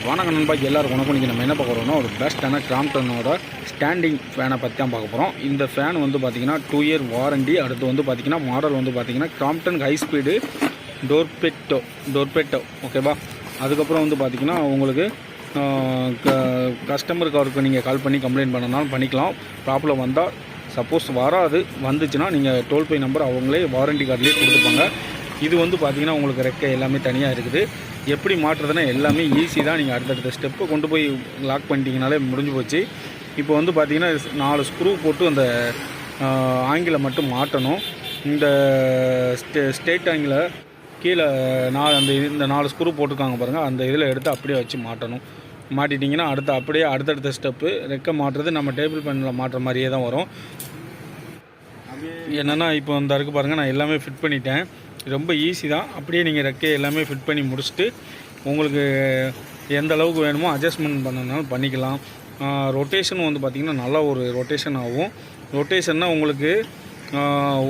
வணக்கம் நண்பா, எல்லாருக்கும் வணக்கம். இன்றைக்கி நம்ம என்ன பார்க்க போகிறோம்னா ஒரு பெஸ்ட்டான கிராம்ப்டனோட ஸ்டாண்டிங் ஃபேனை பற்றி தான் பார்க்க போகிறோம். இந்த ஃபேன் வந்து பார்த்திங்கன்னா 2 இயர் வாரண்டி. அடுத்து வந்து பார்த்திங்கன்னா மாடல் வந்து பார்த்திங்கன்னா கிராம்ப்டன் ஹை ஸ்பீடு டோர்பெட்டோ ஓகேவா. அதுக்கப்புறம் வந்து பார்த்திங்கன்னா உங்களுக்கு கஸ்டமருக்கு அவருக்கு நீங்கள் கால் பண்ணி கம்ப்ளைண்ட் பண்ணனாலும் பண்ணிக்கலாம். ப்ராப்ளம் வந்தால் சப்போஸ் வராது வந்துச்சுன்னா நீங்கள் டோல் பே நம்பர் அவங்களே வாரண்டி கார்ட்லேயே கொடுத்துப்பாங்க. இது வந்து பார்த்திங்கன்னா உங்களுக்கு ரெக்கை எல்லாமே தனியாக இருக்குது. எப்படி மாற்றுறதுன்னா எல்லாமே ஈஸி தான். நீங்கள் அடுத்தடுத்த ஸ்டெப்பு கொண்டு போய் லாக் பண்ணிட்டீங்கனாலே முடிஞ்சு போச்சு. இப்போ வந்து பார்த்திங்கன்னா 4 ஸ்க்ரூ போட்டு அந்த ஆங்கிளை மட்டும் மாட்டணும். இந்த ஸ்டேட் ஆங்கிளை கீழே இந்த 4 ஸ்க்ரூ போட்டிருக்காங்க பாருங்கள், அந்த இதில் எடுத்து அப்படியே வச்சு மாட்டணும். மாட்டிட்டிங்கன்னா அப்படியே அடுத்தடுத்த ஸ்டெப்பு ரெக்கை மாட்டுறது நம்ம டேபிள் பேனில் மாட்டுற மாதிரியே தான் வரும். என்னென்னா இப்போ இந்த இருக்குது பாருங்கள், நான் எல்லாமே ஃபிட் பண்ணிட்டேன். ரொம்ப ஈஸி தான். அப்படியே நீங்கள் ரெக்கை எல்லாமே ஃபிட் பண்ணி முடிச்சுட்டு உங்களுக்கு எந்த அளவுக்கு வேணுமோ அட்ஜஸ்ட்மெண்ட் பண்ணனாலும் பண்ணிக்கலாம். ரொட்டேஷன் வந்து பார்த்திங்கன்னா நல்லா ஒரு ரொட்டேஷன் ஆகும். ரொட்டேஷன்னா உங்களுக்கு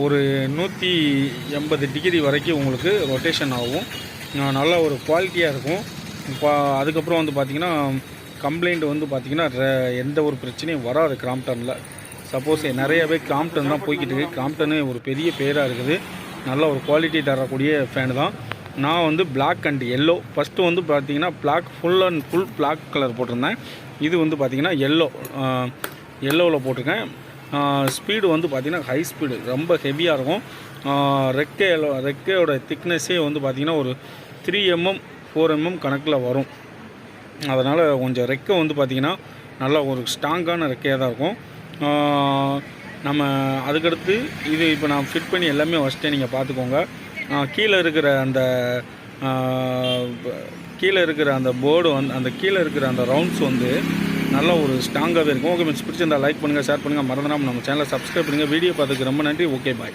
ஒரு 180 டிகிரி வரைக்கும் உங்களுக்கு ரொட்டேஷன் ஆகும். நல்லா ஒரு குவாலிட்டியாக இருக்கும். அதுக்கப்புறம் வந்து பார்த்திங்கன்னா கம்ப்ளைண்ட் வந்து பார்த்திங்கன்னா எந்த ஒரு பிரச்சனையும் வராது கிராம்ப்டனில். சப்போஸ் நிறையவே கிராம்ப்டன் தான் போய்கிட்டு இருக்குது. கிராம்ப்டனு ஒரு பெரிய பேராக இருக்குது. நல்ல ஒரு குவாலிட்டி தரக்கூடிய ஃபேனு தான். நான் வந்து பிளாக் அண்ட் எல்லோ ஃபஸ்ட்டு வந்து பார்த்திங்கன்னா ஃபுல் பிளாக் கலர் போட்டிருந்தேன். இது வந்து பார்த்திங்கன்னா எல்லோவில் போட்டிருக்கேன். ஸ்பீடு வந்து பார்த்திங்கன்னா ஹை ஸ்பீடு, ரொம்ப ஹெவியாக இருக்கும். ரெக்கையோட திக்னஸ்ஸே வந்து பார்த்திங்கன்னா ஒரு 3 mm 4 mm கணக்கில் வரும். அதனால் கொஞ்சம் ரெக்கை வந்து பார்த்திங்கன்னா நல்லா ஒரு ஸ்ட்ராங்கான ரெக்கையாக தான் இருக்கும். நம்ம அதுக்கடுத்து இது இப்போ நான் ஃபிட் பண்ணி எல்லாமே வச்சுட்டேன், நீங்கள் பார்த்துக்கோங்க. கீழே இருக்கிற அந்த போர்டு வந்து அந்த கீழே இருக்கிற அந்த ரவுண்ட்ஸ் வந்து நல்லா ஒரு ஸ்ட்ராங்காகவே இருக்கும். ஓகே, பிடிச்சிருந்தா லைக் பண்ணுங்கள், ஷேர் பண்ணுங்கள், மறந்துடாமல் நம்ம சேனலை சப்ஸ்கிரைப் பண்ணுங்கள். வீடியோ பார்த்துக்கு ரொம்ப நன்றி. ஓகே, பாய்.